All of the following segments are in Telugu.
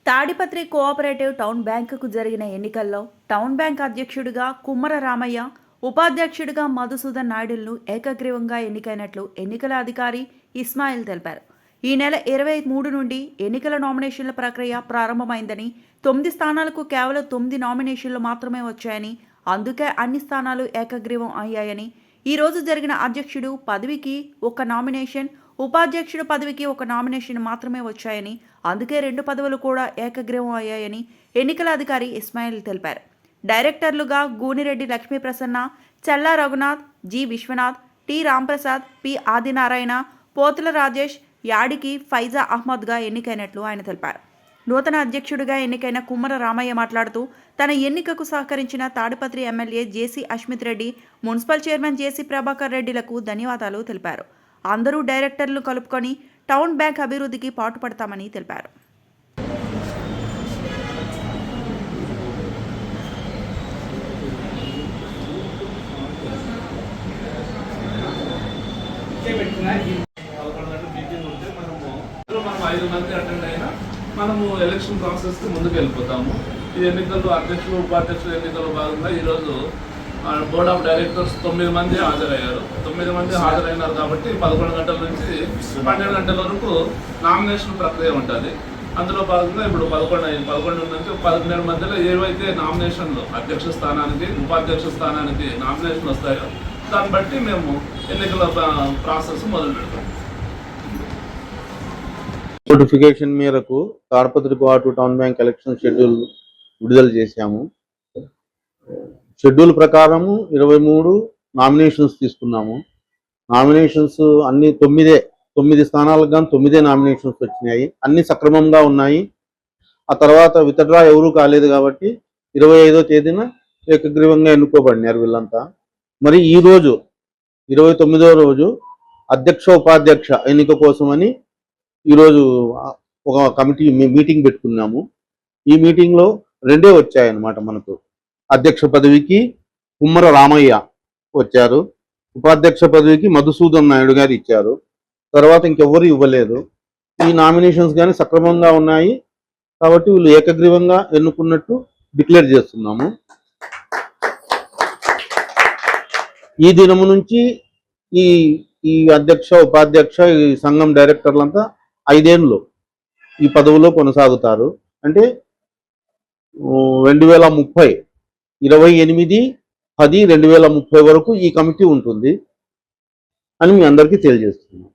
తాడిపత్రి కోఆపరేటివ్ టౌన్ బ్యాంకుకు జరిగిన ఎన్నికల్లో టౌన్ బ్యాంక్ అధ్యక్షుడిగా కుమ్మర రామయ్య, ఉపాధ్యక్షుడిగా మధుసూదన్ నాయుడులను ఏకగ్రీవంగా ఎన్నికైనట్లు ఎన్నికల అధికారి ఇస్మాయిల్ తెలిపారు. ఈ నెల 23 నుండి ఎన్నికల నామినేషన్ల ప్రక్రియ ప్రారంభమైందని, 9 స్థానాలకు కేవలం 9 నామినేషన్లు మాత్రమే వచ్చాయని, అందుకే అన్ని స్థానాలు ఏకగ్రీవం అయ్యాయని, ఈ రోజు జరిగిన అధ్యక్షుడు పదవికి ఒక నామినేషన్, ఉపాధ్యక్షుడు పదవికి ఒక నామినేషన్ మాత్రమే వచ్చాయని, అందుకే 2 పదవులు కూడా ఏకగ్రీవం అయ్యాయని ఎన్నికల అధికారి ఇస్మాయిల్ తెలిపారు. డైరెక్టర్లుగా Gunireddy Lakshmiprasanna, Challa Raghunath, G Vishwanath, T Ramprasad, P Adinarayana, Pothula Rajesh, Yadiki Faiza అహ్మద్గా ఎన్నికైనట్లు ఆయన తెలిపారు. నూతన అధ్యక్షుడిగా ఎన్నికైన కుమ్మర రామయ్య మాట్లాడుతూ తన ఎన్నికకు సహకరించిన తాడిపత్రి ఎమ్మెల్యే జేసీ అశ్మిత్ రెడ్డి, మున్సిపల్ చైర్మన్ జేసీ ప్రభాకర్ రెడ్డిలకు ధన్యవాదాలు తెలిపారు. అందరూ డైరెక్టర్లు కలుపుకొని టౌన్ బ్యాంక్ అభివృద్ధికి పాటుపడతామని తెలిపారు. మనము ఎలక్షన్ ప్రాసెస్కి ముందుకు వెళ్ళిపోతాము. ఈ ఎన్నికల్లో అధ్యక్షులు ఉపాధ్యక్షులు ఎన్నికల్లో భాగంగా ఈరోజు బోర్డ్ ఆఫ్ డైరెక్టర్స్ 9 మంది హాజరయ్యారు. 9 మంది హాజరైనారు కాబట్టి 11 గంటల నుంచి 12 గంటల వరకు నామినేషన్ ప్రక్రియ ఉంటుంది. అందులో భాగంగా ఇప్పుడు 11 నుంచి 12 మధ్యలో ఏవైతే నామినేషన్లు అధ్యక్ష స్థానానికి, ఉపాధ్యక్ష స్థానానికి నామినేషన్ వస్తాయో దాన్ని బట్టి మేము ఎన్నికల ప్రాసెస్ మొదలు పెడతాం. నోటిఫికేషన్ మేరకు Tadipatri cooperative town bank election schedule విడుదల చేశాము. షెడ్యూల్ ప్రకారము 23 నామినేషన్స్ తీసుకున్నాము. నామినేషన్స్ అన్ని 9 స్థానాలకు కానీ 9 నామినేషన్స్ వచ్చినాయి. అన్ని సక్రమంగా ఉన్నాయి. ఆ తర్వాత విత్డ్రా ఎవరూ కాలేదు కాబట్టి 25వ తేదీన ఏకగ్రీవంగా ఎన్నుకోబడినారు వీళ్ళంతా. మరి ఈరోజు 29వ రోజు అధ్యక్ష ఉపాధ్యక్ష ఎన్నిక కోసమని ఈరోజు ఒక కమిటీ మీటింగ్ పెట్టుకున్నాము. ఈ మీటింగ్లో 2 వచ్చాయన్నమాట. మనకు అధ్యక్ష పదవికి కుమ్మర రామయ్య వచ్చారు, ఉపాధ్యక్ష పదవికి మధుసూదన్ నాయుడు గారు ఇచ్చారు. తర్వాత ఇంకెవ్వరు ఇవ్వలేదు. ఈ నామినేషన్స్ కానీ సక్రమంగా ఉన్నాయి కాబట్టి వీళ్ళు ఏకగ్రీవంగా ఎన్నుకున్నట్టు డిక్లేర్ చేస్తున్నాము. ఈ దినము నుంచి ఈ అధ్యక్ష ఉపాధ్యక్ష ఈ సంఘం డైరెక్టర్లంతా 5 ఏళ్ళు ఈ పదవిలో కొనసాగుతారు. అంటే 2030 28/10/2030 వరకు ఈ కమిటీ ఉంటుంది అని మీ అందరికీ తెలియజేస్తున్నాం.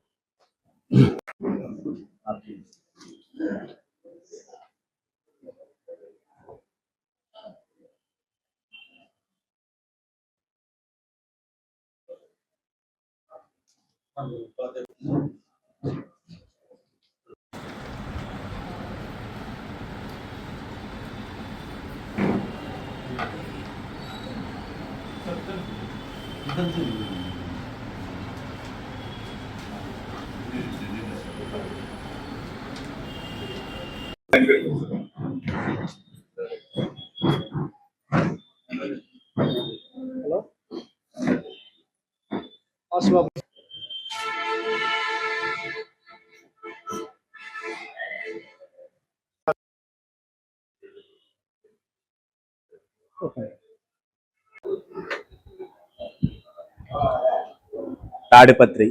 తాడిపత్రి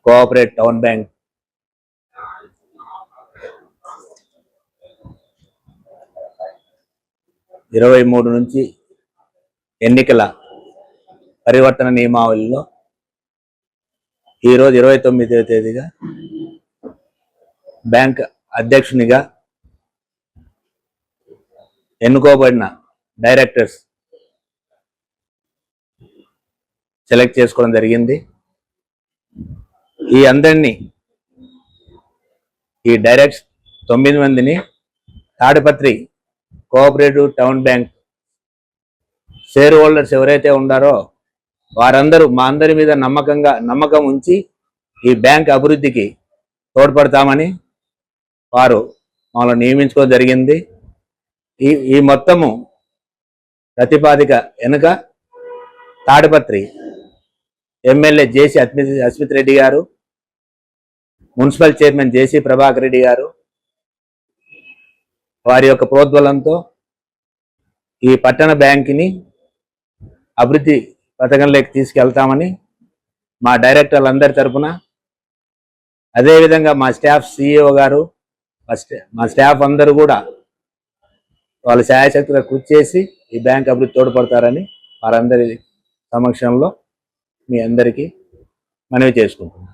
కోఆపరేటివ్ టౌన్ బ్యాంక్ నుంచి ఎన్నికల పరివర్తన నియమావళిలో ఈరోజు 29వ తేదీగా బ్యాంక్ అధ్యక్షునిగా ఎన్నుకోబడిన డైరెక్టర్స్ సెలెక్ట్ చేసుకోవడం జరిగింది. ఈ అందరినీ ఈ డైరెక్ట్స్ 9 మందిని Tadipatri cooperative town bank share holders ఎవరైతే ఉన్నారో వారందరూ మా అందరి మీద నమ్మకం ఉంచి ఈ బ్యాంక్ అభివృద్ధికి తోడ్పడతామని వారు మమ్మల్ని నియమించుకోవడం జరిగింది. ఈ మొత్తము ప్రతిపాదిక వెనుక తాడిపత్రి ఎమ్మెల్యే జేసీ అశ్మిత్ రెడ్డి గారు, మున్సిపల్ చైర్మన్ జేసీ ప్రభాకర్ రెడ్డి గారు, వారి యొక్క ప్రోద్బలంతో ఈ పట్టణ బ్యాంకుని అభివృద్ధి పథకంలోకి తీసుకెళ్తామని మా డైరెక్టర్లందరి తరపున, అదేవిధంగా మా స్టాఫ్ సిఇఓ గారు, మా స్టాఫ్ అందరూ కూడా వాళ్ళ శాయశక్తిగా కృషి చేసి ఈ బ్యాంక్ అభివృద్ధి తోడ్పడతారని వారందరి సమక్షంలో మీ అందరికీ మనవి చేసుకుంటున్నాను.